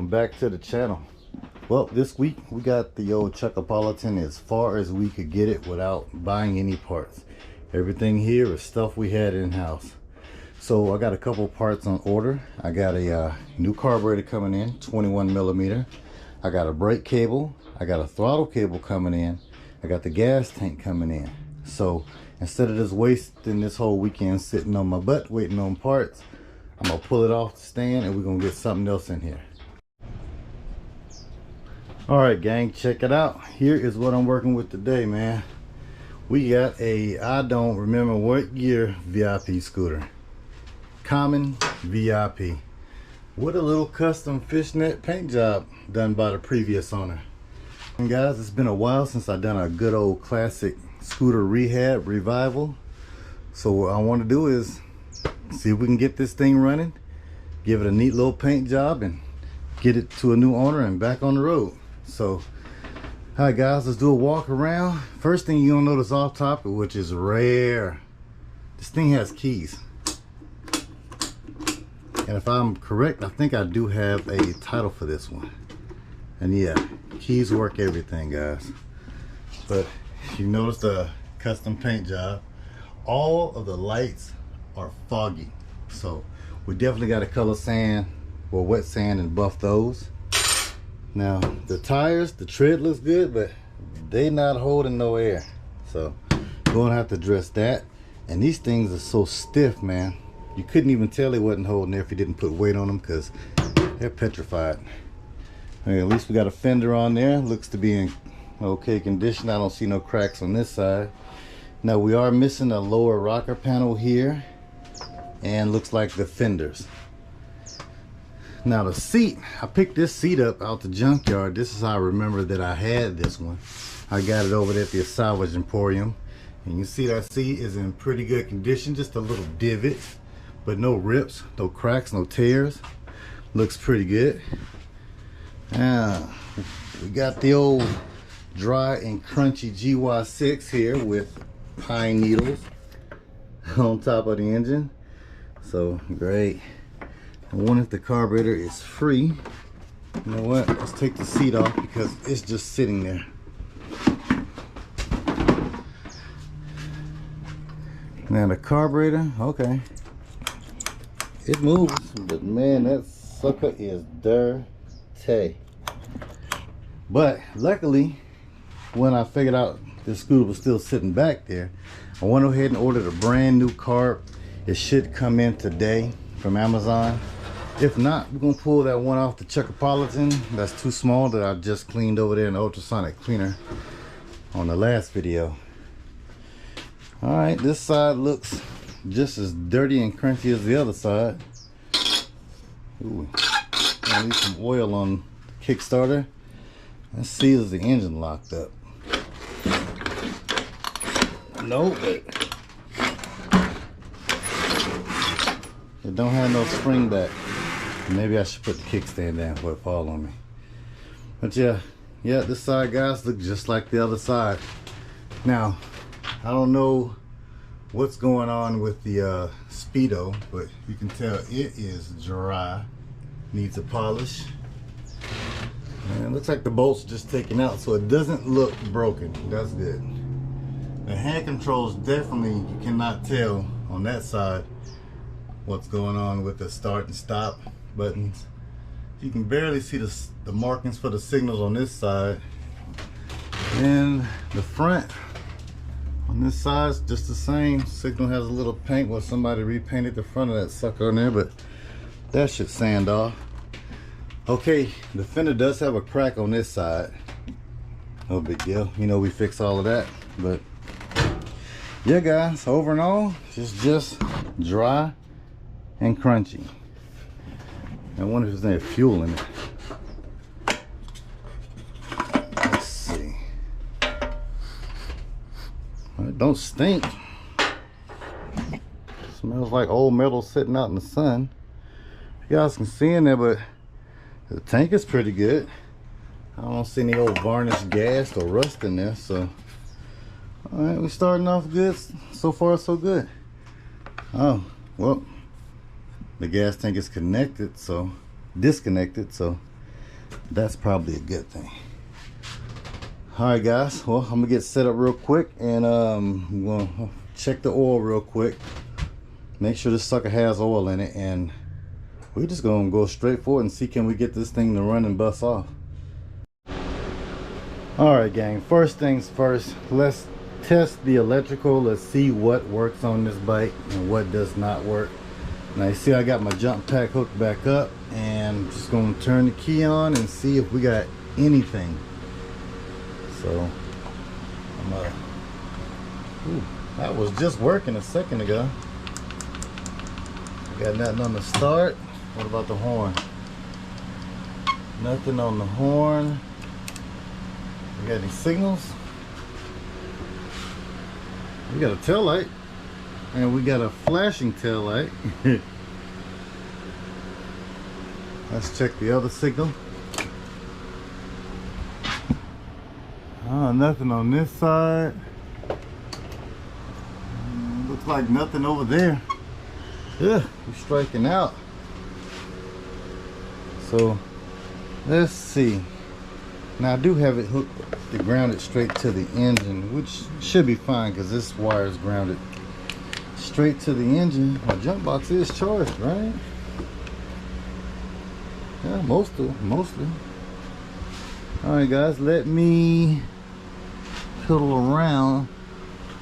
welcome back to the channel. Well, this week we got the old Chuckopolitan as far as we could get it without buying any parts. Everything here is stuff we had in-house. So I got a couple parts on order. I got a new carburetor coming in, 21 millimeter. I got a brake cable. I got a throttle cable coming in. I got the gas tank coming in. So instead of just wasting this whole weekend sitting on my butt waiting on parts, I'm gonna pull it off the stand and we're gonna get something else in here. All right, gang, check it out. Here is what I'm working with today, man. We got a, I don't remember what year VIP scooter. Common VIP. With a little custom fishnet paint job done by the previous owner. And guys, it's been a while since I've done a good old classic scooter rehab revival. So what I want to do is see if we can get this thing running, give it a neat little paint job, and get it to a new owner and back on the road. So, all right guys, let's do a walk around. First thing you're gonna notice off top, which is rare, this thing has keys. And if I'm correct, I think I do have a title for this one. And yeah, keys work everything, guys. But you notice the custom paint job, all of the lights are foggy, so we definitely got to color sand or wet sand and buff those. Now the tires, the tread looks good, but they not holding no air, so gonna have to address that. And these things are so stiff, man, you couldn't even tell they wasn't holding air if you didn't put weight on them, because they're petrified. Okay, at least we got a fender on there, looks to be in okay condition. I don't see no cracks on this side. Now we are missing a lower rocker panel here, and looks like the fenders. Now the seat, I picked this seat up out the junkyard. This is how I remember that I had this one. I got it over there at the Salvage Emporium, and you see that seat is in pretty good condition. Just a little divot, but no rips, no cracks, no tears. Looks pretty good. Now we got the old dry and crunchy GY6 here with pine needles on top of the engine. So great. I wonder if the carburetor is free. You know what? Let's take the seat off because it's just sitting there. Now the carburetor, okay, it moves, but man, that sucker is dirty. But luckily, when I figured out this scooter was still sitting back there, I went ahead and ordered a brand new carb. It should come in today from Amazon. If not, we're gonna pull that one off the Chuckopolitan that's too small that I just cleaned over there in the ultrasonic cleaner on the last video. All right, this side looks just as dirty and crunchy as the other side. Ooh, I need some oil on the Kickstarter. Let's see, is the engine locked up? No, but it don't have no spring back. Maybe I should put the kickstand down before it fall on me. But yeah, this side, guys, look just like the other side. Now, I don't know what's going on with the Speedo, but you can tell it is dry. Needs a polish. And it looks like the bolt's just taken out, so it doesn't look broken. That's good. The hand controls, definitely, you cannot tell on that side what's going on with the start and stop buttons. You can barely see the markings for the signals on this side. And the front on this side is just the same. Signal has a little paint where somebody repainted the front of that sucker on there, but that should sand off. Okay, the fender does have a crack on this side. No big deal. You know, we fix all of that. But yeah, guys, over and all, it's just dry and crunchy. I wonder if there's any fuel in it. Let's see. Well, it don't stink. Smells like old metal sitting out in the sun. You guys can see in there, but the tank is pretty good. I don't see any old varnished gas or rust in there, so all right, we're starting off good. So far, so good. Oh, well, the gas tank is connected, so disconnected, so That's probably a good thing. All right, guys. Well, I'm gonna get set up real quick, and we'll check the oil real quick. Make sure this sucker has oil in it, and we're just gonna go straight forward and see can we get this thing to run and bust off. All right, gang. First things first. Let's test the electrical. Let's see what works on this bike and what does not work. Now you see I got my jump pack hooked back up, and I'm just gonna turn the key on and see if we got anything. So ooh, that was just working a second ago. Got nothing on the start. What about the horn? Nothing on the horn. We got any signals? We got a tail light, and we got a flashing tail light. Let's check the other signal. Nothing on this side. Looks like nothing over there. Yeah, we're striking out. So let's see. Now I do have it hooked to ground it straight to the engine, which should be fine because this wire is grounded straight to the engine. My jump box is charged, right? Yeah, mostly. All right, guys, let me piddle around,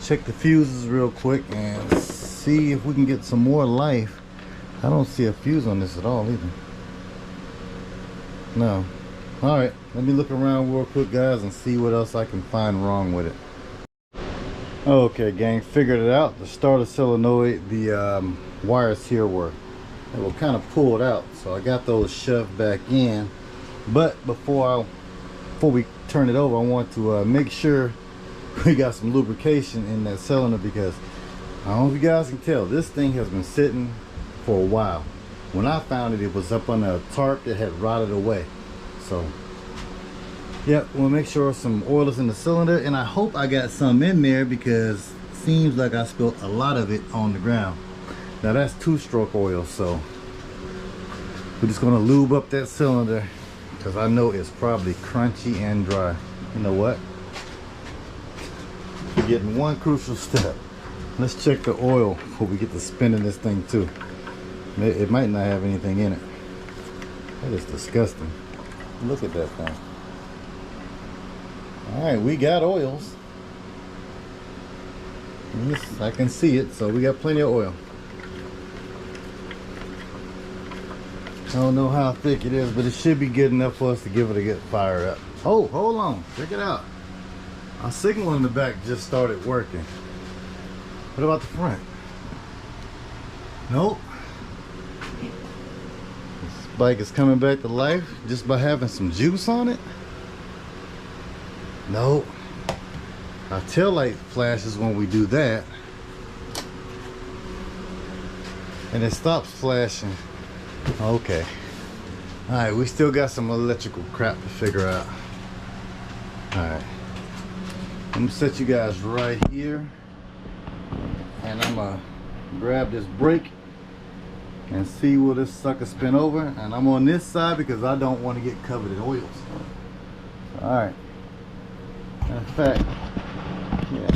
check the fuses real quick, and see if we can get some more life. I don't see a fuse on this at all either. No. All right, let me look around real quick, guys, and see what else I can find wrong with it. Okay, gang, figured it out. The starter solenoid, the wires here were kind of pulled out, so I got those shoved back in. But before we turn it over, I want to make sure we got some lubrication in that cylinder, because I don't know if you guys can tell, this thing has been sitting for a while. When I found it, it was up on a tarp that had rotted away. So yeah, we'll make sure some oil is in the cylinder, and I hope I got some in there because it seems like I spilled a lot of it on the ground. Now that's 2-stroke oil, so we're just gonna lube up that cylinder because I know it's probably crunchy and dry. You know what? We're getting one crucial step. Let's check the oil before we get to spinning this thing too. It might not have anything in it. That is disgusting. Look at that thing. All right, we got oils. Yes, I can see it, so we got plenty of oil. I don't know how thick it is, but it should be good enough for us to give it a good fire up. Oh, hold on, check it out. Our signal in the back just started working. What about the front? Nope. This bike is coming back to life just by having some juice on it. Nope. Our tail light flashes when we do that, and it stops flashing. Okay. All right, we still got some electrical crap to figure out. All right, I'm gonna set you guys right here, and I'm gonna grab this brake and see will this sucker spin over. And I'm on this side because I don't want to get covered in oils. All right. In fact, yeah,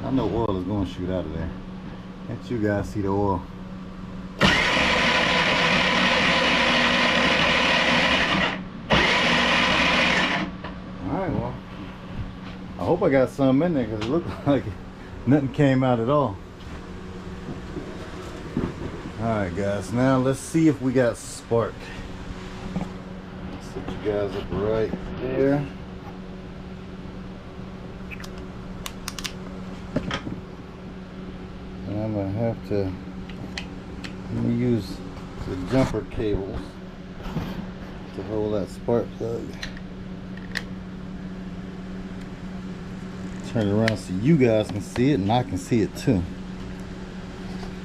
I know oil is going to shoot out of there. Can't you guys see the oil? Alright, well, I hope I got some in there because it looked like nothing came out at all. Alright, guys, now let's see if we got spark. Set you guys up right there. I'm gonna have to use the jumper cables to hold that spark plug. Turn it around so you guys can see it and I can see it too.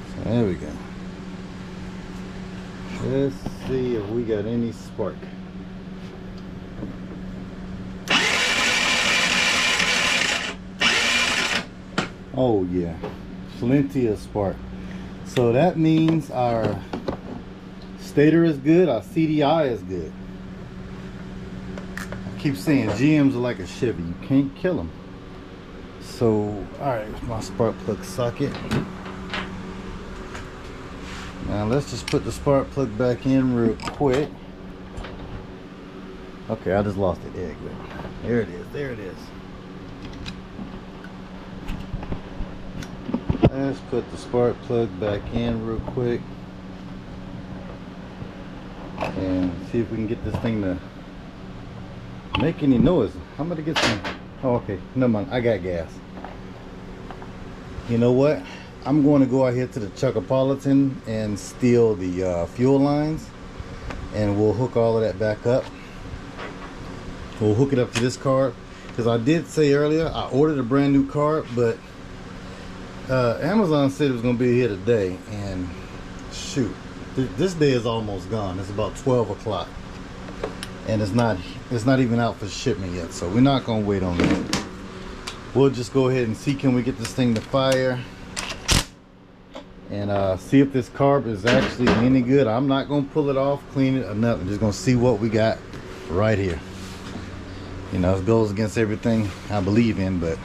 So there we go. Let's see if we got any spark. Oh yeah, plenty of spark. So that means our stator is good, our CDI is good. keep saying GMs are like a Chevy. You can't kill them. So, alright, my spark plug socket. Now let's just put the spark plug back in real quick. Okay, I just lost it. There you go. There it is. There it is. Let's put the spark plug back in real quick and see if we can get this thing to make any noise. I'm gonna get some. Oh, okay, never mind. I got gas. You know what? I'm going to go out here to the Chuckapolitan and steal the fuel lines, and we'll hook all of that back up. We'll hook it up to this car, because I did say earlier I ordered a brand new car, but Amazon said it was going to be here today, and shoot, this day is almost gone. It's about 12 o'clock, and it's not even out for shipment yet, so we're not going to wait on that. We'll just go ahead and see, can we get this thing to fire, and see if this carb is actually any good. I'm not going to pull it off, clean it, or nothing. Just going to see what we got right here. You know, it goes against everything I believe in, but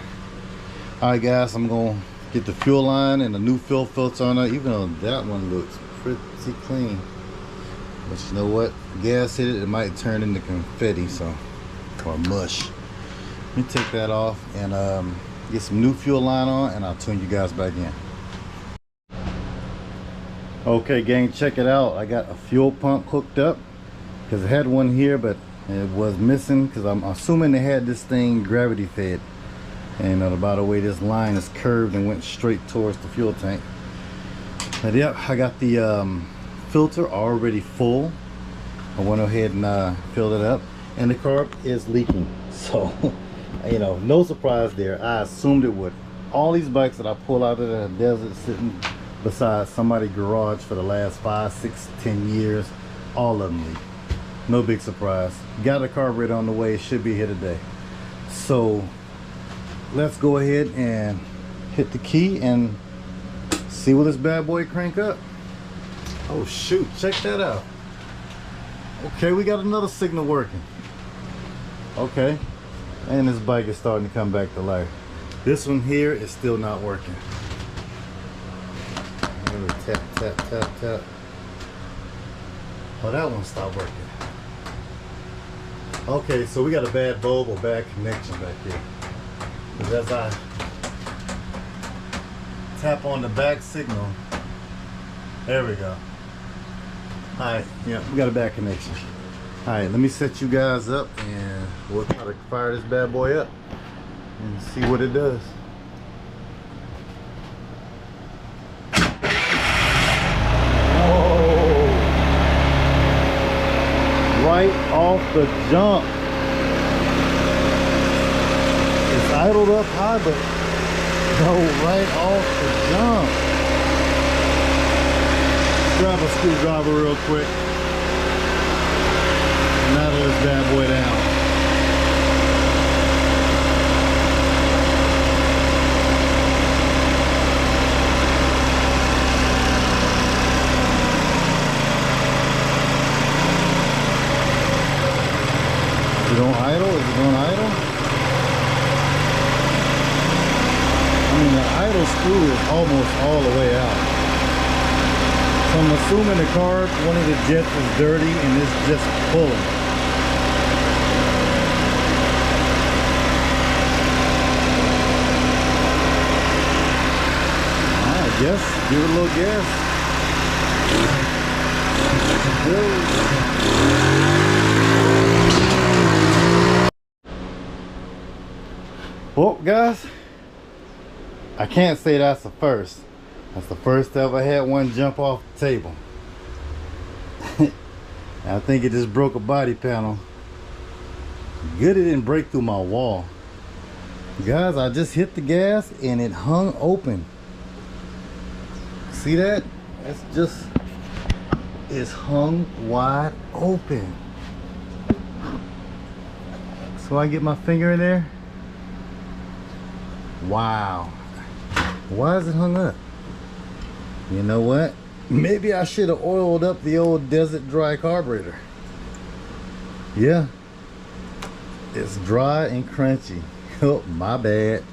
alright guys, I'm going to get the fuel line and the new fuel filter on it, even though that one looks pretty clean. But you know what? Gas hit it, it might turn into confetti, so, or mush. Let me take that off and get some new fuel line on, and I'll tune you guys back in. Okay gang, check it out. I got a fuel pump hooked up, because I had one here but it was missing, because I'm assuming they had this thing gravity fed. And by the way, this line is curved and went straight towards the fuel tank. But yep, I got the filter already full. I went ahead and filled it up, and the carb is leaking. So, you know, no surprise there. I assumed it would. All these bikes that I pull out of the desert sitting beside somebody's garage for the last 5, 6, 10 years, all of them leak. No big surprise. Got a carburetor on the way. It should be here today. So let's go ahead and hit the key and see will this bad boy crank up. Oh shoot, check that out. Okay, we got another signal working. Okay, and this bike is starting to come back to life. This one here is still not working. Let me tap, tap, tap, tap. Oh, that one stopped working. Okay, so we got a bad bulb or bad connection back here. Because as I tap on the back signal, there we go. Alright, yeah, we got a bad connection. Alright, let me set you guys up and we'll try to fire this bad boy up and see what it does. Right off the jump. It's idled up high, but no, right off the jump. Grab a screwdriver real quick and that'll this bad boy down. Don't idle? Is it going idle? I mean, the idle screw is almost all the way out. So I'm assuming the car, one of the jets is dirty and it's just pulling. I guess give it a little gas. Well guys, I can't say that's the first. That's the first I ever had one jump off the table. I think it just broke a body panel. Good it didn't break through my wall. Guys, I just hit the gas and it hung open. See that? That's just, it's hung wide open. So I get my finger in there. Wow, why is it hung up? You know what? Maybe I should have oiled up the old desert dry carburetor. Yeah, It's dry and crunchy. Oh, my bad.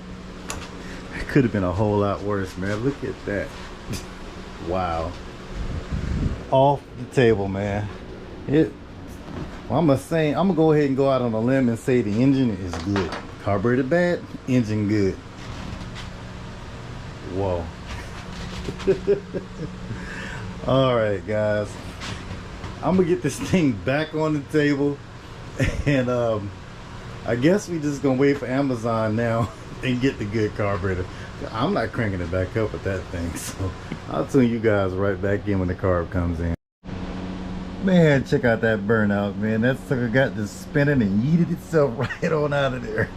It could have been a whole lot worse, man. Look at that. Wow. Off the table, man. Well, I'm gonna go ahead and go out on a limb and say the engine is good. Carburetor bad, engine good. Whoa. All right, guys. I'm gonna get this thing back on the table, and I guess we just gonna wait for Amazon now and get the good carburetor. I'm not cranking it back up with that thing, so I'll tune you guys right back in when the carb comes in. Man, check out that burnout, man. That sucker got this spinning and yeeted itself right on out of there.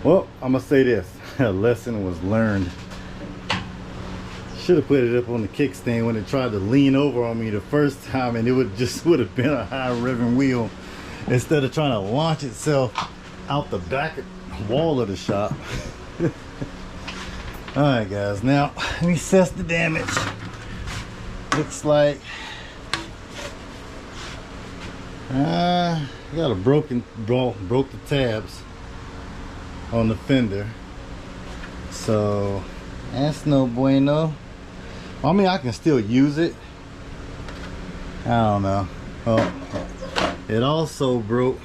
Well, I'm gonna say this. A lesson was learned. Should have put it up on the kickstand when it tried to lean over on me the first time, and it would have been a high revving wheel instead of trying to launch itself out the back wall of the shop. All right, guys. Now let me assess the damage. Looks like got a broke the tabs on the fender, so that's no bueno. I mean, I can still use it. I don't know. Oh, it also broke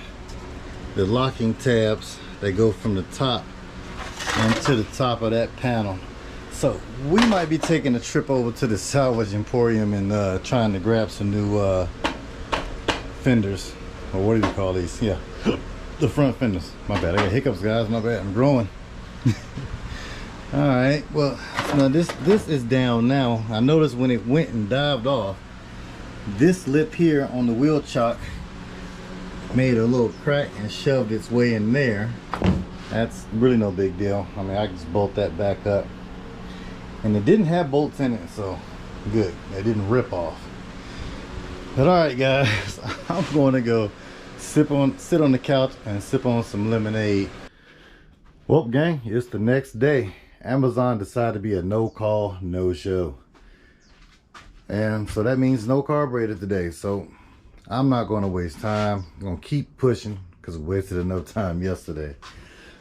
the locking tabs that go from the top into the top of that panel. So we might be taking a trip over to the Salvage Emporium and trying to grab some new fenders, or what do you call these? Yeah, the front fenders. My bad, I got hiccups, guys. My bad, I'm growing. All right, well, now this is down now. I noticed when it went and dived off, this lip here on the wheel chock made a little crack and shoved its way in there. That's really no big deal. I mean, I can just bolt that back up, and it didn't have bolts in it, so good. It didn't rip off. But all right, guys, I'm going to go sit on the couch and sip on some lemonade. Well, gang, it's the next day. Amazon decided to be a no call, no show, and so that means no carburetor today. So I'm not going to waste time. I'm going to keep pushing because we wasted enough time yesterday.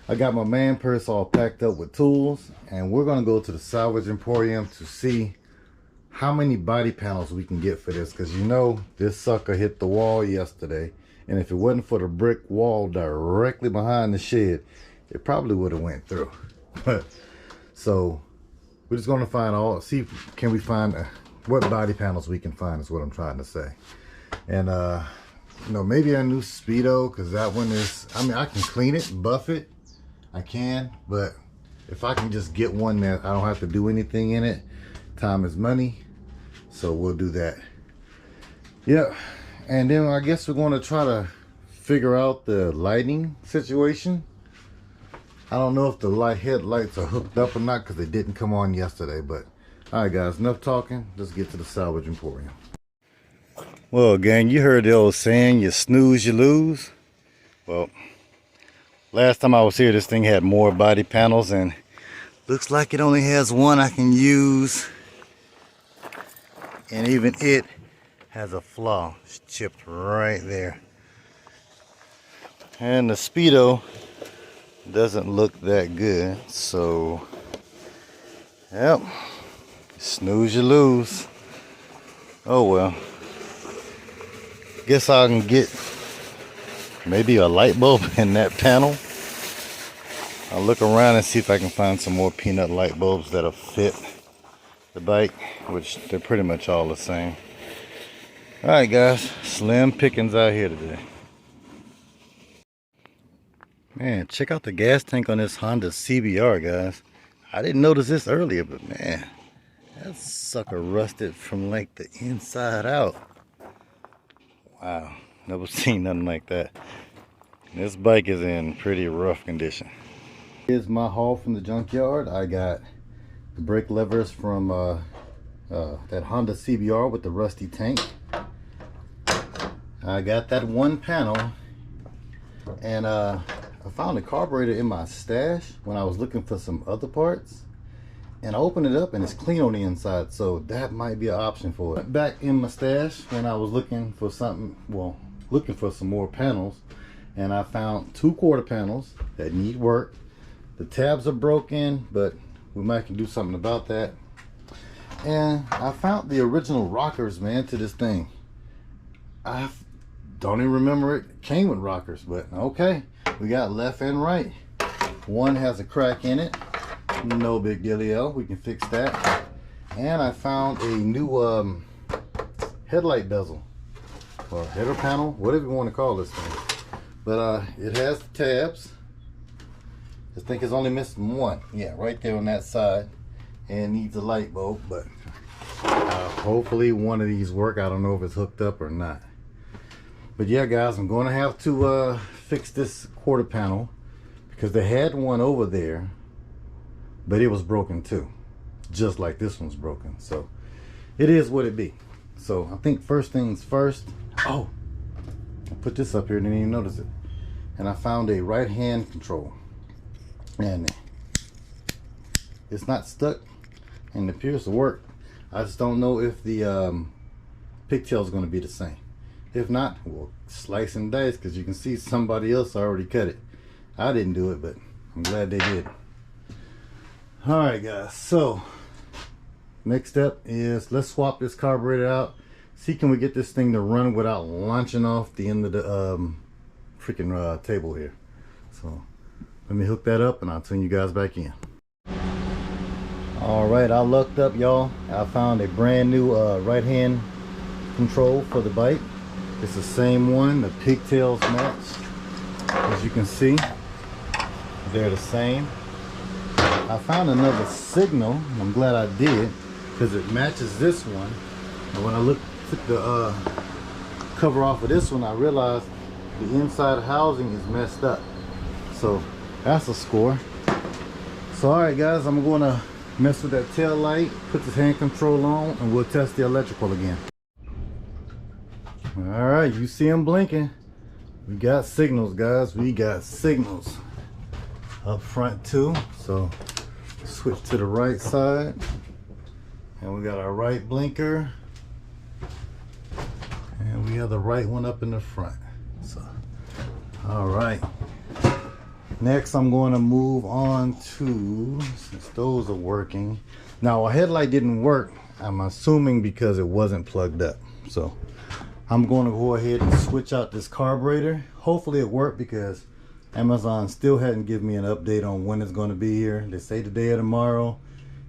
I got my man purse all packed up with tools, and we're going to go to the Salvage Emporium to see how many body panels we can get for this, because you know this sucker hit the wall yesterday, and if it wasn't for the brick wall directly behind the shed, it probably would have went through. But so we're just going to see can we find what body panels we can find, is what I'm trying to say. And you know, maybe a new Speedo, because that one is, I mean, I can clean it, buff it, I can, but if I can just get one that I don't have to do anything in it, time is money, so we'll do that. Yeah, and then I guess we're going to try to figure out the lighting situation. I don't know if the headlights are hooked up or not, because they didn't come on yesterday. But all right, guys, enough talking. Let's get to the Salvage Emporium. Well, gang, you heard the old saying, you snooze, you lose. Well, last time I was here, this thing had more body panels, and looks like it only has one I can use. And even it has a flaw. It's chipped right there. And the Speedo doesn't look that good, so yep, snooze you lose. Oh well, guess I can get maybe a light bulb in that panel. I'll look around and see if I can find some more peanut light bulbs that'll fit the bike, which they're pretty much all the same. All right, guys, slim pickings out here today. Man, check out the gas tank on this Honda CBR, guys. I didn't notice this earlier, but man, that sucker rusted from like the inside out. Wow, never seen nothing like that. This bike is in pretty rough condition. Here's my haul from the junkyard. I got the brake levers from that Honda CBR with the rusty tank. I got that one panel, and I found a carburetor in my stash when I was looking for some other parts, and I opened it up and it's clean on the inside, so that might be an option for it. Back in my stash when I was looking for something, well, looking for some more panels, and I found 2 quarter panels that need work. The tabs are broken, but we might can do something about that. And I found the original rockers, man, to this thing. I don't even remember it came with rockers, but okay. We got left and right. One has a crack in it. No big dealio. We can fix that. And I found a new headlight bezel, or header panel, whatever you want to call this thing. But it has the tabs. This thing is only missing one. Yeah, right there on that side. And needs a light bulb, but hopefully one of these work. I don't know if it's hooked up or not. But yeah, guys, I'm going to have to fix this quarter panel because they had one over there, but it was broken too, just like this one's broken. So it is what it be. So I think first things first. Oh, I put this up here and didn't even notice it. And I found a right hand control, and it's not stuck and it appears to work. I just don't know if the pigtail is going to be the same. If not, we'll slice and dice, because you can see somebody else already cut it. I didn't do it, but I'm glad they did. Alright guys, so next step is let's swap this carburetor out. See, can we get this thing to run without launching off the end of the freaking table here. So let me hook that up and I'll turn you guys back in. Alright, I looked up, y'all. I found a brand new right hand control for the bike. It's the same one. The pigtails match. As you can see, they're the same. I found another signal. I'm glad I did, because it matches this one. And when I took the cover off of this one, I realized the inside housing is messed up. So that's a score. So alright guys, I'm going to mess with that tail light, put this hand control on, and we'll test the electrical again. Alright, you see them blinking. We got signals, guys. We got signals up front too. So switch to the right side, and we got our right blinker, and we have the right one up in the front. So alright, next I'm going to move on to, since those are working now, a headlight didn't work, I'm assuming because it wasn't plugged up. So I'm going to go ahead and switch out this carburetor. Hopefully it worked, because Amazon still hadn't given me an update on when it's going to be here. They say today or tomorrow.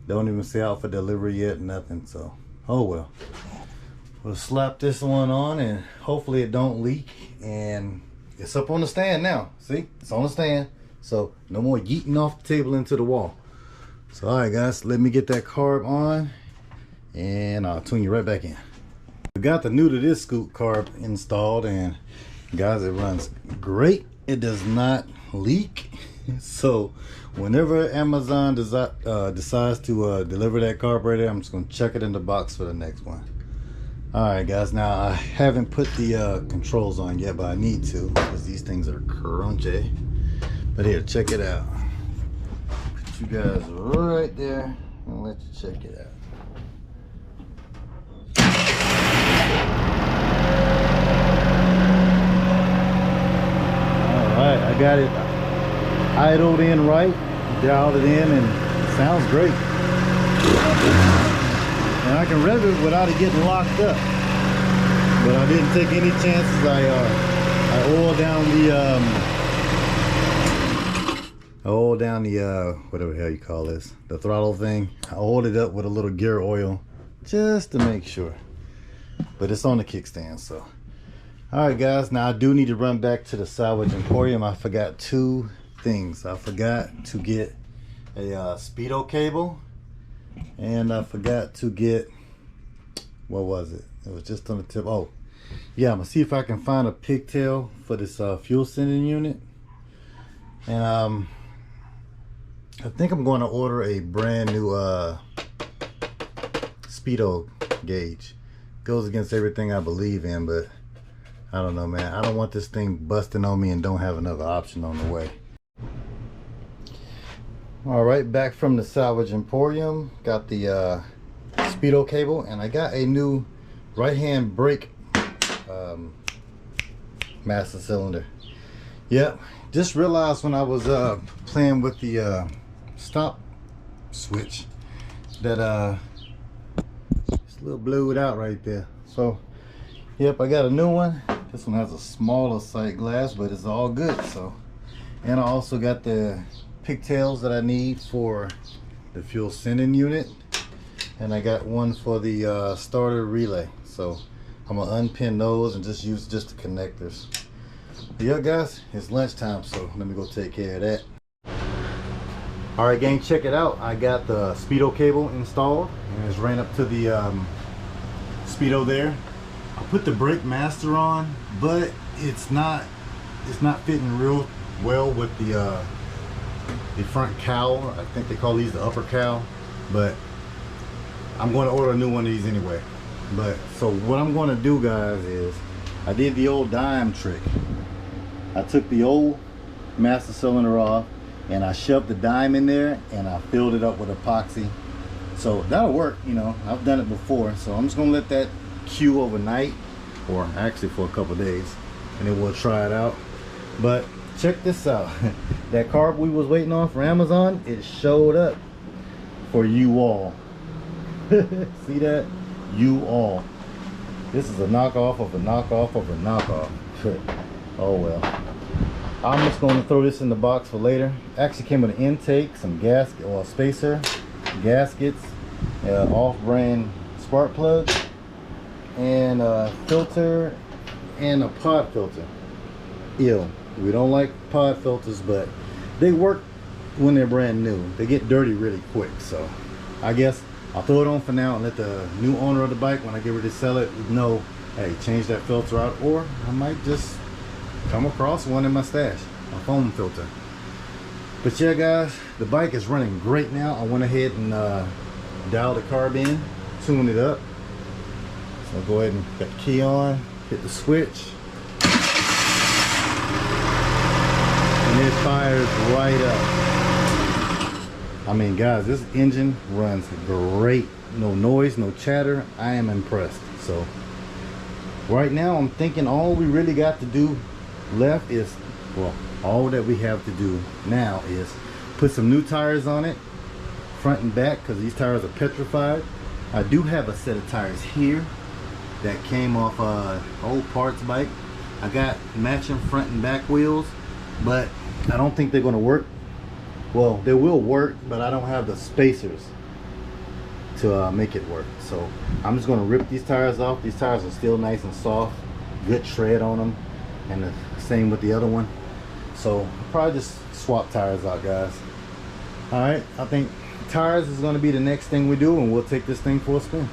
Don't even say out for delivery yet, nothing. So, oh well. We'll slap this one on and hopefully it don't leak. And it's up on the stand now. See, it's on the stand. So no more yeeting off the table into the wall. So alright guys, let me get that carb on and I'll tune you right back in. We got the new to this scoot carb installed, and guys, it runs great. It does not leak. So whenever Amazon decides to deliver that carburetor, I'm just going to check it in the box for the next one. Alright guys, now I haven't put the controls on yet, but I need to, because these things are crunchy. But here, check it out. Put you guys right there and let you check it out. Alright, I got it idled in right, dialed it in, and it sounds great. And I can rev it without it getting locked up. But I didn't take any chances. I oiled down the whatever the hell you call this, the throttle thing. I oiled it up with a little gear oil just to make sure. But it's on the kickstand, so. Alright guys, now I do need to run back to the Salvage Emporium. I forgot 2 things. I forgot to get a speedo cable, and I forgot to get, what was it? It was just on the tip. Oh yeah, I'm gonna see if I can find a pigtail for this fuel sending unit. And I think I'm going to order a brand new speedo gauge. Goes against everything I believe in, but I don't know, man. I don't want this thing busting on me and don't have another option on the way. All right, back from the Salvage Emporium. Got the speedo cable, and I got a new right hand brake master cylinder. Yep, just realized when I was playing with the stop switch that it's a little blued out right there. So yep, I got a new one. This one has a smaller sight glass, but it's all good. So, and I also got the pigtails that I need for the fuel sending unit, and I got one for the starter relay. So I'm gonna unpin those and just use just the connectors. But yeah guys, it's lunchtime, so let me go take care of that. All right gang, check it out. I got the speedo cable installed, and it's ran up to the speedo there. I put the brake master on, but it's not fitting real well with the front cowl. I think they call these the upper cowl, but I'm going to order a new one of these anyway. But so what I'm going to do guys is I did the old dime trick. I took the old master cylinder off and I shoved the dime in there and I filled it up with epoxy. So that'll work, you know, I've done it before. So I'm just gonna let that cue overnight, or actually for a couple days, and then we'll try it out. But check this out. That carb we was waiting on for Amazon, it showed up for you all. See that? You all. This is a knockoff of a knockoff of a knockoff. Oh well. I'm just going to throw this in the box for later. Actually came with an intake, some gasket or spacer, gaskets, off-brand spark plug, and a filter and a pod filter. Ew. We don't like pod filters, but they work when they're brand new. They get dirty really quick, so I guess I'll throw it on for now and let the new owner of the bike, when I get ready to sell it, know, hey, change that filter out, or I might just come across one in my stash, a foam filter. But yeah guys, the bike is running great now. I went ahead and dialed the carb in, tuned it up. So I'll go ahead and get the key on, hit the switch, and it fires right up. I mean guys, this engine runs great. No noise, no chatter. I am impressed. So right now I'm thinking all we really got to do left is, well, all that we have to do now is put some new tires on it, front and back, because these tires are petrified. I do have a set of tires here that came off old parts bike. I got matching front and back wheels, but I don't think they're going to work. Well, they will work, but I don't have the spacers to make it work. So I'm just going to rip these tires off. These tires are still nice and soft, good tread on them, and the same with the other one. So I'll probably just swap tires out guys. All right, I think tires is going to be the next thing we do, and we'll take this thing for a spin.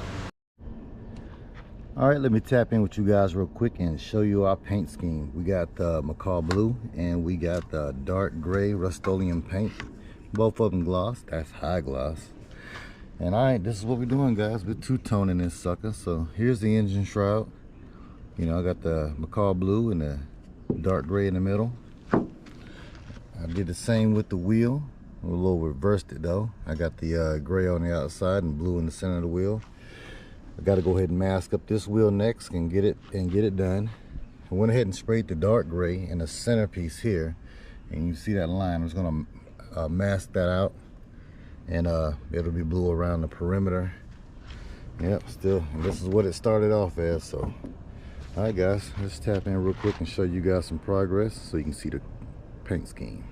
All right, let me tap in with you guys real quick and show you our paint scheme. We got the macaw blue and we got the dark gray Rust-Oleum paint, both of them gloss. That's high gloss. And all right, this is what we're doing guys. We're two-toning this sucker. So here's the engine shroud. You know, I got the macaw blue and the dark gray in the middle. I did the same with the wheel. A little reversed it though. I got the gray on the outside and blue in the center of the wheel. I got to go ahead and mask up this wheel next and get it done. I went ahead and sprayed the dark gray in the centerpiece here, and you see that line. I'm just gonna mask that out, and it'll be blue around the perimeter. Yep, still, and this is what it started off as. So all right guys, let's tap in real quick and show you guys some progress so you can see the paint scheme.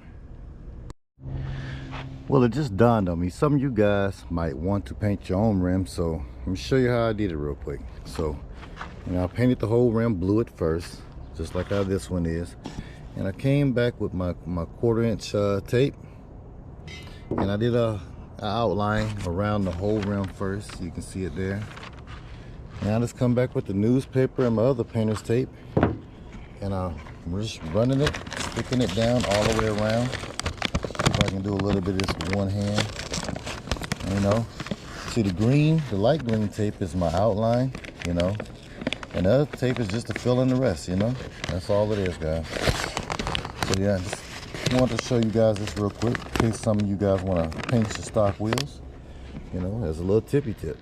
Well, it just dawned on me, some of you guys might want to paint your own rim, so let me show you how I did it real quick. So, you know, I painted the whole rim blue at first, just like how this one is, and I came back with my 1/4" tape, and I did a outline around the whole rim first. You can see it there. Now I just come back with the newspaper and my other painter's tape, and I'm just running it, sticking it down all the way around. See if I can do a little bit of this with one hand. You know, see the green, the light green tape is my outline, you know, and the other tape is just to fill in the rest, you know. That's all it is, guys. So yeah, just wanted to show you guys this real quick in case some of you guys want to paint your stock wheels. You know, as a little tippy tip.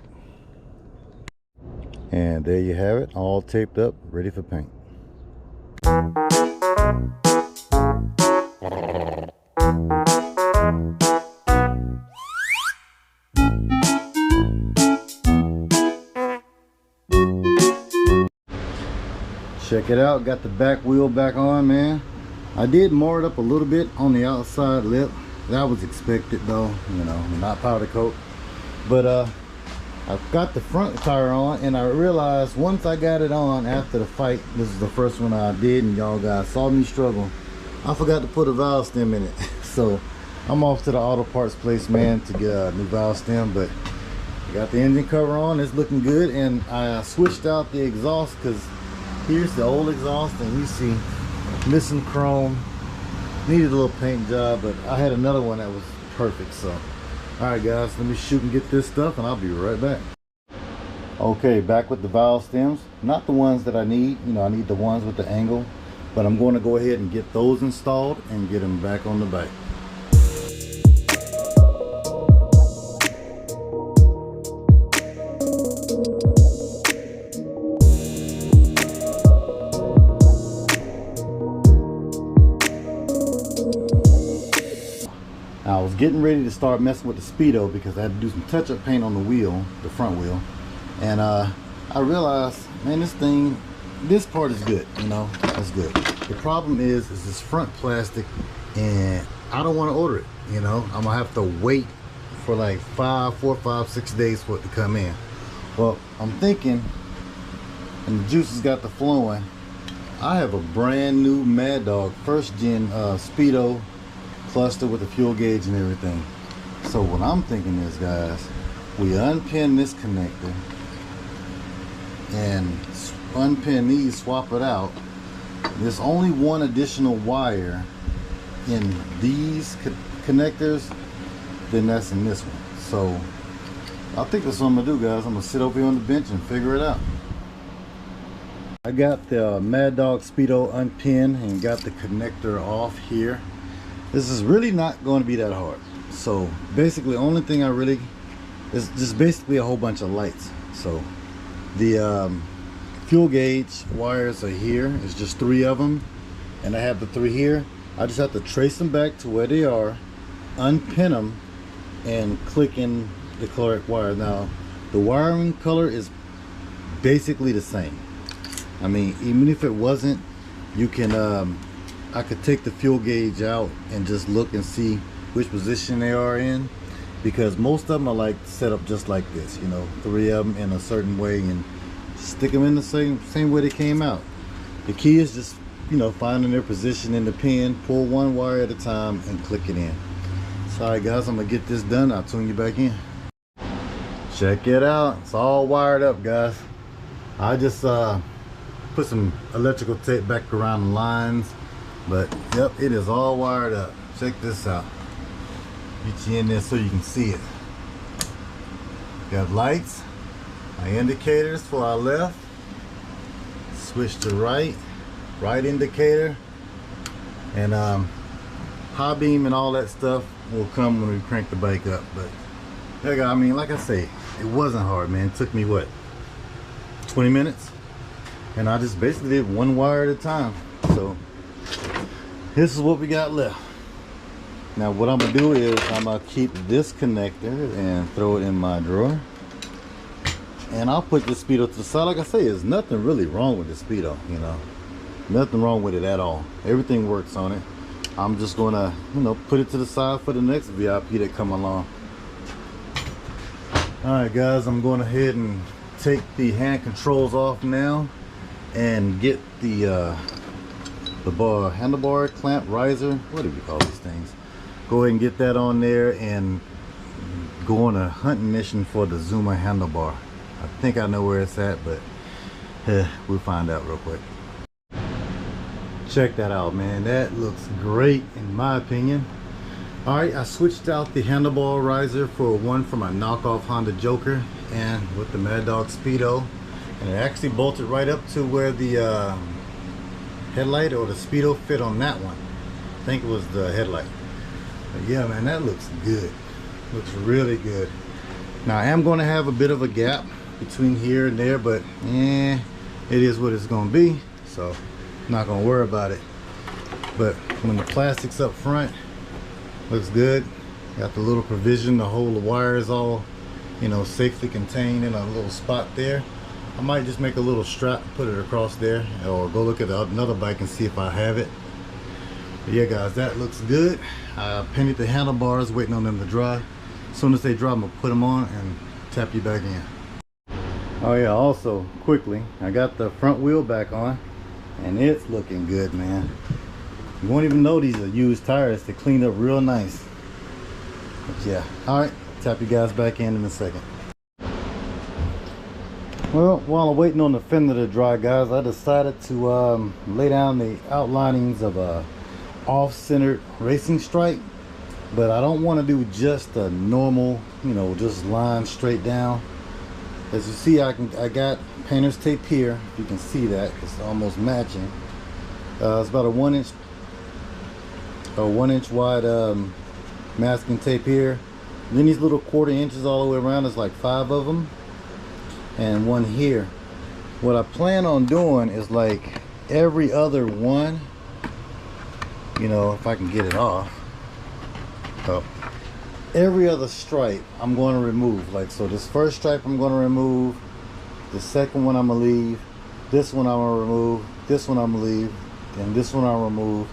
And there you have it, all taped up, ready for paint. Check it out, got the back wheel back on, man. I did mar it up a little bit on the outside lip. That was expected though, you know, not powder coat. But I've got the front tire on, and I realized once I got it on after the fight, this is the first one I did, and y'all guys saw me struggle, I forgot to put a valve stem in it. So I'm off to the auto parts place, man, to get a new valve stem. But I got the engine cover on, it's looking good. And I switched out the exhaust because here's the old exhaust, and you see missing chrome, needed a little paint job, but I had another one that was perfect. So all right guys, let me shoot and get this stuff, and I'll be right back. Okay, back with the valve stems. Not the ones that I need, you know, I need the ones with the angle, but I'm going to go ahead and get those installed and get them back on the bike. I was getting ready to start messing with the speedo because I had to do some touch-up paint on the wheel, the front wheel, and I realized, man, this part is good, you know, that's good. The problem is this front plastic, and I don't want to order it, you know. I'm gonna have to wait for like 4, 5, 6 days for it to come in. Well, I'm thinking, and the juice has got the flowing, I have a brand new Mad Dog first gen speedo cluster with the fuel gauge and everything. So what I'm thinking is, guys, we unpin this connector and unpin these, swap it out. There's only one additional wire in these connectors than that's in this one. So I think that's what I'm gonna do, guys. I'm gonna sit over here on the bench and figure it out. I got the Mad Dog speedo unpinned and got the connector off here. This is really not going to be that hard. So basically, the only thing I really is just basically a whole bunch of lights. So the fuel gauge wires are here. It's just 3 of them, and I have the 3 here. I just have to trace them back to where they are, unpin them, and click in the correct wire. Now the wiring color is basically the same. I mean, even if it wasn't, you can I could take the fuel gauge out and just look and see which position they are in, because most of them are like set up just like this, you know, 3 of them in a certain way, and stick them in the same way they came out. The key is just, you know, finding their position in the pin, pull one wire at a time and click it in. So alright guys, I'm gonna get this done. I'll tune you back in. Check it out, it's all wired up, guys. I just put some electrical tape back around the lines. But yep, it is all wired up. Check this out. Get you in there so you can see it. Got lights, my indicators for our left. Switch to right indicator, and high beam and all that stuff will come when we crank the bike up. But heck, I mean, like I say, it wasn't hard, man. It took me what, 20 minutes, and I just basically did one wire at a time. So this is what we got left. Now what I'm gonna do is I'm gonna keep this connector and throw it in my drawer, and I'll put this speedo to the side. Like I say, there's nothing really wrong with the speedo, you know, nothing wrong with it at all. Everything works on it. I'm just gonna, you know, put it to the side for the next VIP that come along. All right guys, I'm going ahead and take the hand controls off now and get the handlebar clamp riser, what do you call these things, go ahead and get that on there and go on a hunting mission for the Zuma handlebar. I think I know where it's at, but we'll find out real quick. Check that out, man. That looks great in my opinion. All right, I switched out the handlebar riser for one from a knockoff Honda Joker and with the Mad Dog Speedo, and it actually bolted right up to where the headlight or the speedo fit on that one. think it was the headlight. But yeah, man, that looks good. Looks really good. Now I am going to have a bit of a gap between here and there, but it is what it's going to be, so I'm not going to worry about it. But when the plastic's up front, looks good. Got the little provision to hold the wires all, you know, safely contained in a little spot there. I might just make a little strap, put it across there, or go look at another bike and see if I have it. But yeah, guys, that looks good. I painted the handlebars, waiting on them to dry. As soon as they dry, I'm gonna put them on and tap you back in. Oh yeah, also quickly, I got the front wheel back on, and it's looking good, man. You won't even know these are used tires. They cleaned up real nice. But yeah, all right, tap you guys back in a second. Well, while I'm waiting on the fender to dry, guys, I decided to lay down the outlinings of a off-centered racing stripe, but I don't want to do just a normal, you know, just line straight down. As you see, I got painter's tape here. You can see that it's almost matching. It's about a 1 inch wide masking tape here. And then these little 1/4 inches all the way around. There's like 5 of them. And one here. What I plan on doing is like every other one, you know, if I can get it off. So every other stripe I'm going to remove. Like, so this first stripe I'm going to remove, the second one I'm gonna leave, this one I'm gonna remove, this one I'm gonna leave, and this one I'll remove,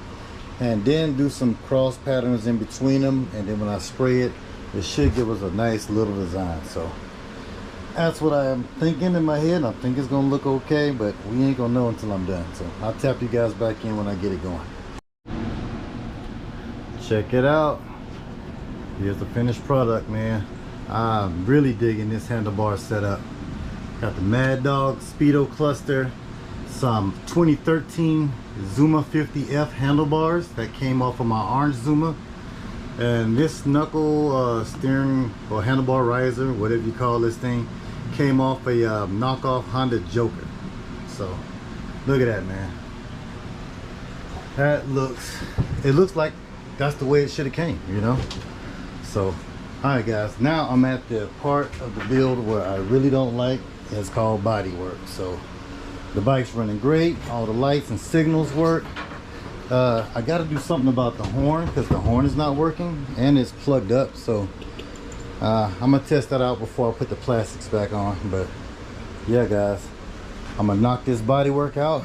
and then do some cross patterns in between them, and then when I spray it, it should give us a nice little design. So that's what I am thinking in my head. I think it's gonna look okay, but we ain't gonna know until I'm done. So I'll tap you guys back in when I get it going. Check it out. Here's the finished product, man. I'm really digging this handlebar setup. Got the Mad Dog Speedo cluster, some 2013 Zuma 50F handlebars that came off of my orange Zuma, and this knuckle steering or handlebar riser, whatever you call this thing, came off a knockoff Honda Joker. So look at that, man. That looks, it looks like that's the way it should have came, you know. So all right, guys, now I'm at the part of the build where I really don't like. It's called Bodywork. So the bike's running great, all the lights and signals work. I got to do something about the horn, because the horn is not working and it's plugged up. So I'm gonna test that out before I put the plastics back on. But yeah, guys, I'm gonna knock this Bodywork out,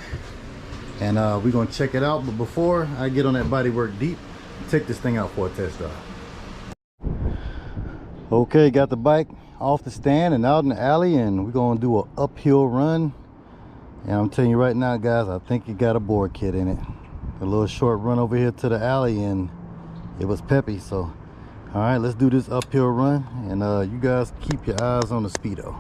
and we're gonna check it out. But before I get on that Bodywork deep, take this thing out for a test drive. Okay, got the bike off the stand and out in the alley, and we're gonna do an uphill run. And I'm telling you right now, guys, I think it got a board kit in it. A little short run over here to the alley, and it was peppy. So all right, let's do this uphill run, and you guys keep your eyes on the Speedo.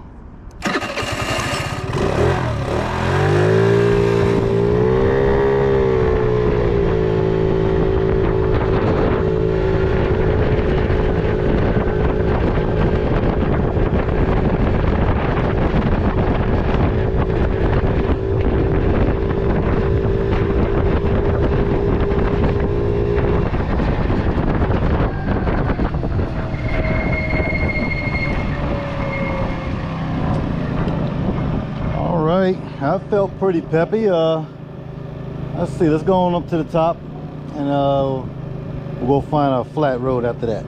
I felt pretty peppy. Let's see, let's go on up to the top, and we'll go find a flat road after that.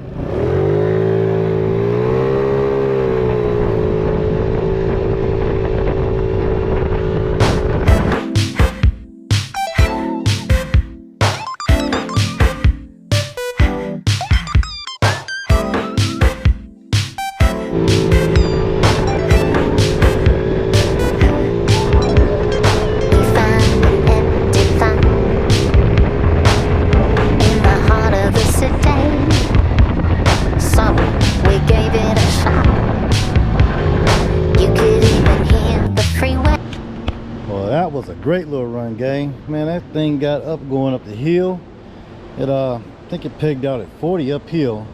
Was a great little run, gang. Man, that thing got up going up the hill. It I think it pegged out at 40 uphill,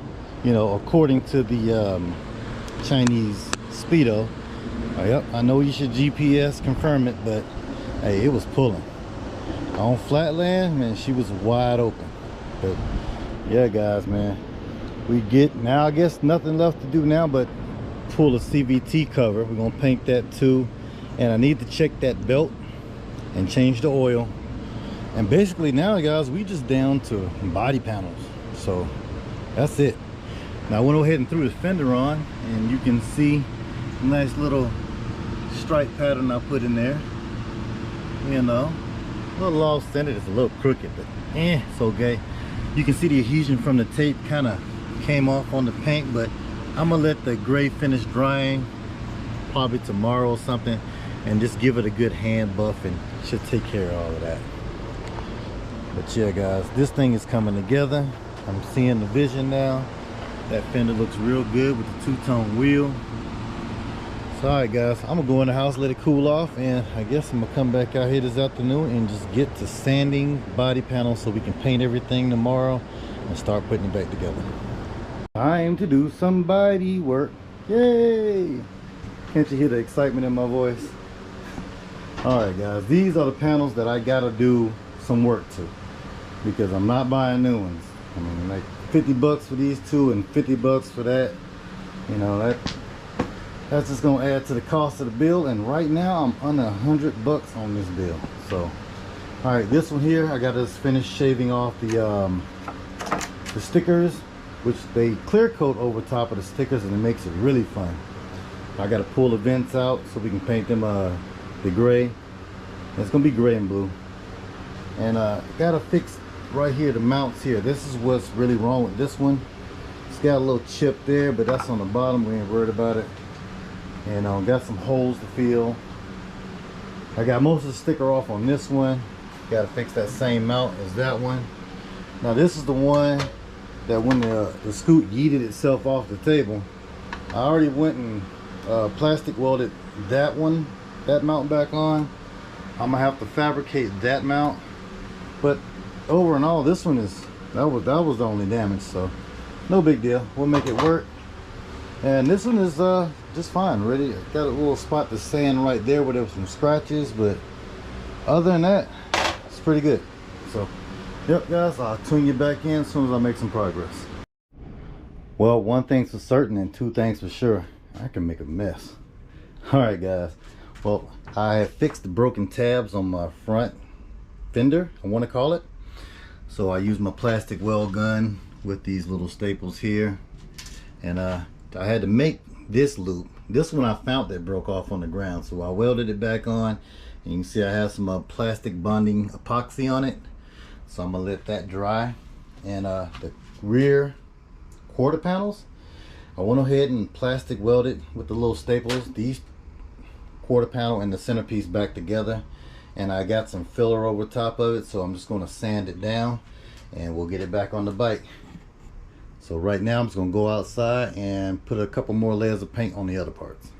you know, according to the Chinese Speedo. Yep, I know you should GPS confirm it, but hey, it was pulling on flat land. Man, she was wide open. But yeah guys, man, we get now, I guess nothing left to do now but pull the CVT cover. We're gonna paint that too, and I need to check that belt and change the oil. And basically now guys, we just down to body panels, so that's it. Now I went ahead and threw the fender on, and you can see a nice little stripe pattern I put in there. You know, a little off-centered, it's a little crooked, but it's okay. You can see the adhesion from the tape kind of came off on the paint, but I'm gonna let the gray finish drying probably tomorrow or something, and just give it a good hand buff, and should take care of all of that. But yeah guys, this thing is coming together. I'm seeing the vision now. That fender looks real good with the two-tone wheel. So alright guys, I'm gonna go in the house, let it cool off, and I guess I'm gonna come back out here this afternoon and just get to sanding body panels so we can paint everything tomorrow and start putting it back together. Time to do some body work. Yay! Can't you hear the excitement in my voice? Alright guys, these are the panels that I gotta do some work to, because I'm not buying new ones. I mean, like 50 bucks for these two and 50 bucks for that. You know, that's just gonna add to the cost of the bill, and right now I'm under 100 bucks on this bill. So all right, this one here, I gotta just finish shaving off the stickers, which they clear coat over top of the stickers, and it makes it really fun. I gotta pull the vents out so we can paint them the gray. It's gonna be gray and blue. And gotta fix right here the mounts here. This is what's really wrong with this one. It's got a little chip there, but that's on the bottom, we ain't worried about it. And got some holes to fill. I got most of the sticker off on this one. Got to fix that same mount as that one. Now this is the one that when the scoot yeeted itself off the table, I already went and plastic welded that mount back on. I'm gonna have to fabricate that mount, but over and all, this one is that was the only damage, so no big deal. We'll make it work. And this one is just fine, ready. Got a little spot to sand right there where there was some scratches, but other than that, it's pretty good. So yep guys, I'll tune you back in as soon as I make some progress. Well, one thing's for certain and two things for sure, I can make a mess. All right guys, well, I have fixed the broken tabs on my front fender, I want to call it. So I use my plastic weld gun with these little staples here, and I had to make this loop. This one I found that broke off on the ground, so I welded it back on, and you can see I have some plastic bonding epoxy on it, so I'm gonna let that dry. And the rear quarter panels, I went ahead and plastic welded with the little staples these quarter panel and the centerpiece back together, and I got some filler over top of it, so I'm just going to sand it down and we'll get it back on the bike. So right now I'm just going to go outside and put a couple more layers of paint on the other parts.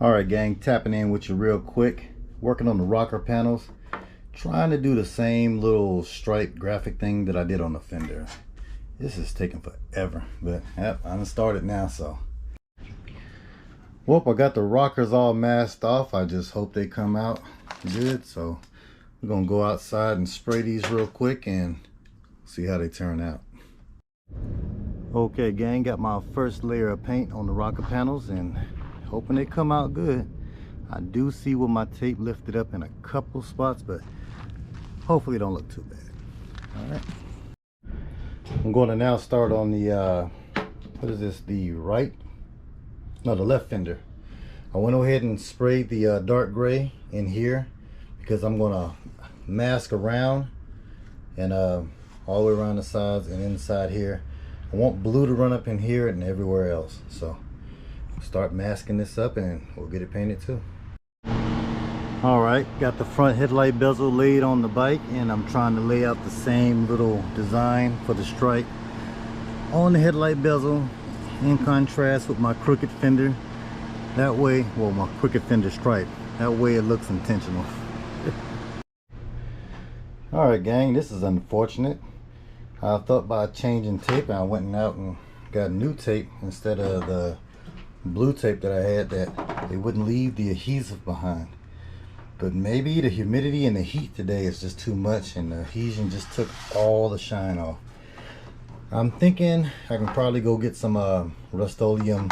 Alright gang, tapping in with you real quick, working on the rocker panels, trying to do the same little stripe graphic thing that I did on the fender. This is taking forever, but yep, I'm started now. So well, I got the rockers all masked off. I just hope they come out good. So we're gonna go outside and spray these real quick and see how they turn out. Okay gang, got my first layer of paint on the rocker panels and hoping they come out good. I do see where my tape lifted up in a couple spots, but hopefully it don't look too bad. All right, I'm going to now start on the what is this, the left fender. I went ahead and sprayed the dark gray in here because I'm going to mask around and all the way around the sides and inside here. I want blue to run up in here and everywhere else, so start masking this up and we'll get it painted too. Alright, got the front headlight bezel laid on the bike, and I'm trying to lay out the same little design for the stripe on the headlight bezel in contrast with my crooked fender. That way, well, my crooked fender stripe, that way it looks intentional. Alright gang, this is unfortunate. I thought by changing tape, and I went out and got new tape instead of the blue tape that I had, that they wouldn't leave the adhesive behind. But maybe the humidity and the heat today is just too much, and the adhesion just took all the shine off. I'm thinking I can probably go get some Rust-Oleum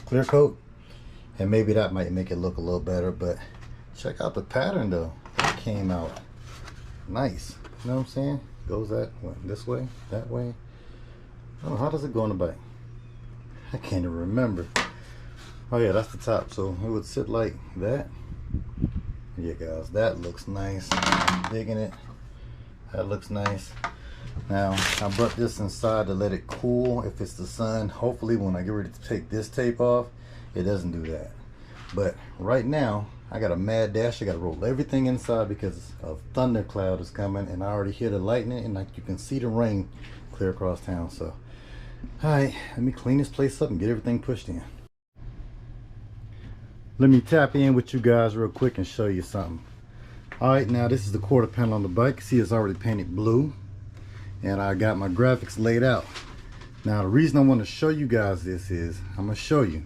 clear coat, and maybe that might make it look a little better. But check out the pattern though. It came out nice. You know what I'm saying? Goes that way, this way, that way. Oh, how does it go on the bike? I can't even remember. Oh yeah, that's the top. So it would sit like that. Yeah guys, that looks nice. I'm digging it. That looks nice. Now I brought this inside to let it cool if it's the sun. Hopefully when I get ready to take this tape off, it doesn't do that. But right now I got a mad dash. I got to roll everything inside because a thundercloud is coming, and I already hear the lightning, and like you can see the rain clear across town. So all right, let me clean this place up and get everything pushed in. Let me tap in with you guys real quick and show you something. All right, now this is the quarter panel on the bike. See, it's already painted blue, and I got my graphics laid out. Now the reason I want to show you guys this is I'm gonna show you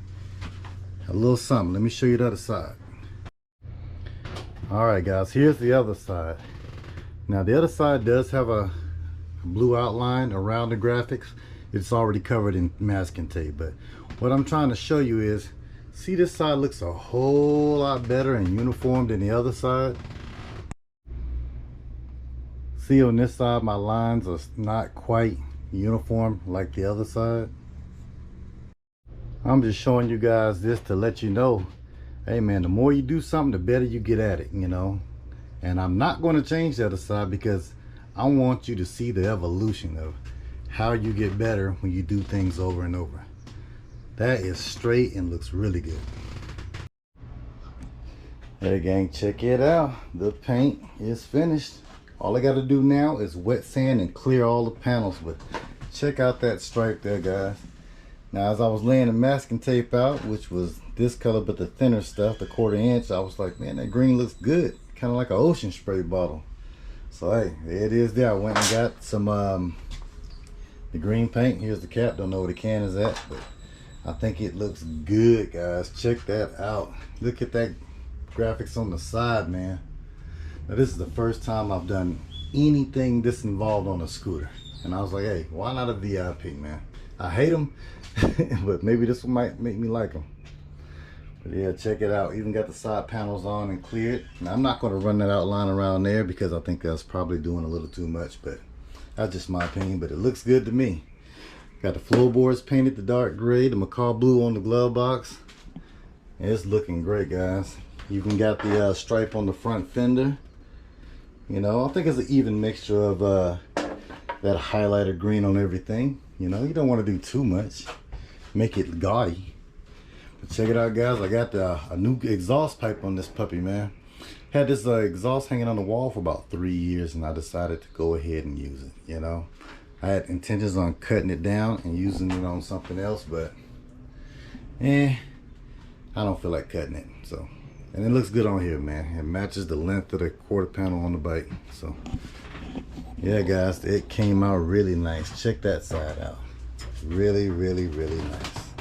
a little something. Let me show you the other side. All right guys, here's the other side. Now the other side does have a blue outline around the graphics. It's already covered in masking tape, but what I'm trying to show you is, see, this side looks a whole lot better and uniform than the other side. See, on this side my lines are not quite uniform like the other side. I'm just showing you guys this to let you know, hey man, the more you do something, the better you get at it, you know. And I'm not going to change the other side because I want you to see the evolution of how you get better when you do things over and over. That is straight and looks really good. Hey gang, check it out. The paint is finished. All I got to do now is wet sand and clear all the panels. But check out that stripe there, guys. Now as I was laying the masking tape out, which was this color but the thinner stuff, the 1/4 inch, I was like, man, that green looks good, kind of like an ocean spray bottle. So hey, there it is there. I went and got some the green paint. Here's the cap. Don't know where the can is at, but I think it looks good, guys. Check that out. Look at that graphics on the side, man. Now this is the first time I've done anything this involved on a scooter, and I was like, hey, why not a VIP, man? I hate them, but maybe this one might make me like them. But yeah, check it out. Even got the side panels on and cleared. Now I'm not going to run that outline around there because I think that's probably doing a little too much, but that's just my opinion. But it looks good to me. Got the floorboards painted the dark gray, the macaw blue on the glove box. It's looking great, guys. You even got the stripe on the front fender. You know, I think it's an even mixture of that highlighter green on everything. You know, you don't want to do too much, make it gaudy. But check it out, guys. I got a new exhaust pipe on this puppy, man. Had this exhaust hanging on the wall for about 3 years, and I decided to go ahead and use it. You know, I had intentions on cutting it down and using it on something else, but I don't feel like cutting it. So, and it looks good on here, man. It matches the length of the 1/4 panel on the bike. So yeah guys, it came out really nice. Check that side out. Really, really, really nice.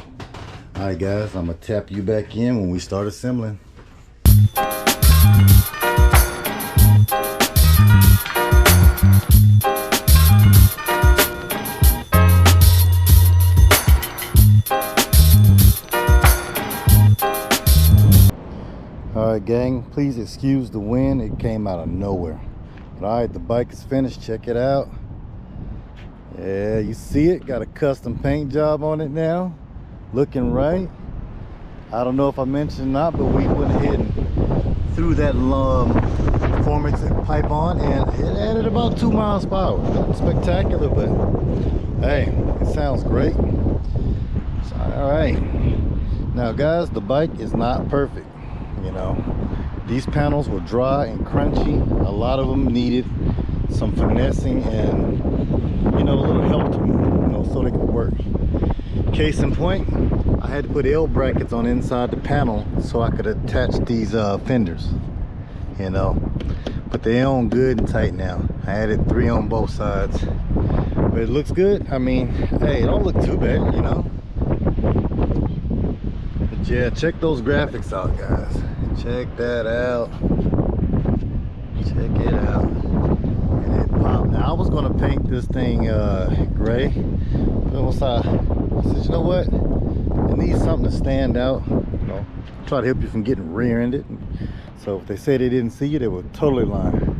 All right guys, I'm gonna tap you back in when we start assembling. All right gang, please excuse the wind. It came out of nowhere. But all right, the bike is finished. Check it out. Yeah, you see it, got a custom paint job on it now, looking right. I don't know if I mentioned or not, but we went ahead and threw that performance pipe on, and it added about 2 miles per hour. Nothing spectacular, but hey, it sounds great. So, all right, now guys, the bike is not perfect. You know, these panels were dry and crunchy. A lot of them needed some finessing and, you know, a little help to them, you know, so they could work. Case in point, I had to put L brackets on inside the panel so I could attach these fenders, you know, but they're on good and tight now. I added 3 on both sides, but it looks good. I mean, hey, it don't look too bad, you know. But yeah, check those graphics out, guys. Check that out. Check it out. And it popped. Now I was gonna paint this thing gray, but once I said, you know what, it needs something to stand out, you know, try to help you from getting rear-ended. So if they say they didn't see you, they were totally lying.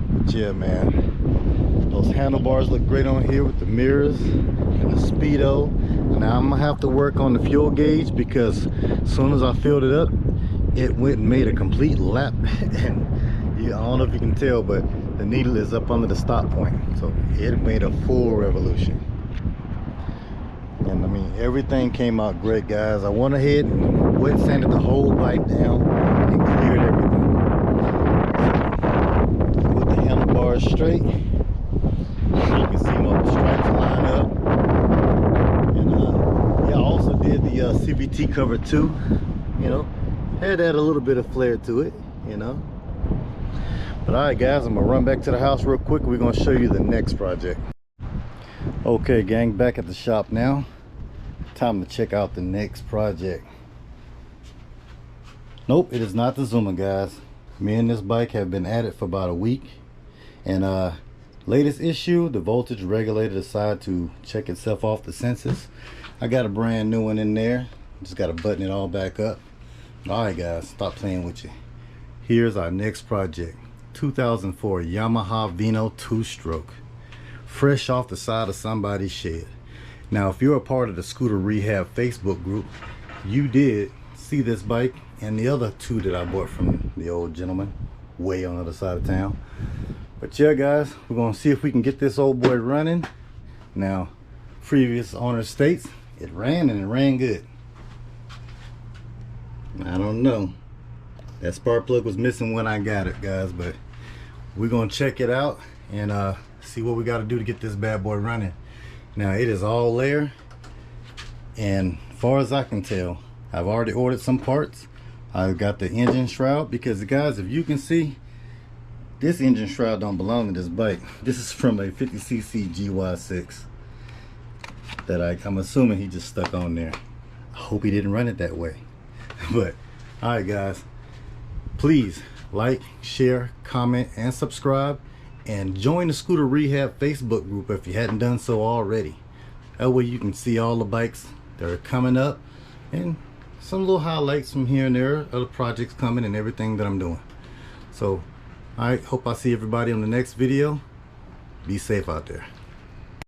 But yeah, man, those handlebars look great on here with the mirrors and the speedo. Now I'm gonna have to work on the fuel gauge, because as soon as I filled it up, it went and made a complete lap. And yeah, I don't know if you can tell, but the needle is up under the stop point, so it made a full revolution. And I mean, everything came out great, guys. I went ahead and wet sanded the whole bike down and cleared everything. So, with the handlebars straight, you can see my stripes line up. And yeah, I also did the CVT cover too. You know, had to add a little bit of flair to it, you know. But all right, guys, I'm gonna run back to the house real quick. We're gonna show you the next project. Okay, gang, back at the shop now. Time to check out the next project. Nope, it is not the Zuma, guys. Me and this bike have been at it for about a week, and latest issue, the voltage regulator decided to check itself off the sensors. I got a brand new one in there. Just got to button it all back up. All right, guys, stop playing with you. Here's our next project. 2004 Yamaha Vino 2-stroke, fresh off the side of somebody's shed. Now, if you're a part of the Scooter Rehab Facebook group, you did see this bike and the other two that I bought from the old gentleman way on the other side of town. But yeah, guys, we're gonna see if we can get this old boy running. Now, previous owner states it ran, and it ran good. I don't know, that spark plug was missing when I got it, guys, but we're gonna check it out and see what we got to do to get this bad boy running. Now, it is all layer, and as far as I can tell, I've already ordered some parts. I've got the engine shroud, because guys, if you can see, this engine shroud don't belong to this bike. This is from a 50cc GY6 that I'm assuming he just stuck on there. I hope he didn't run it that way. But all right, guys, please like, share, comment, and subscribe, and join the Scooter Rehab Facebook group if you hadn't done so already. That way you can see all the bikes that are coming up, and some little highlights from here and there, other projects coming, and everything that I'm doing. So I hope I see everybody on the next video. Be safe out there.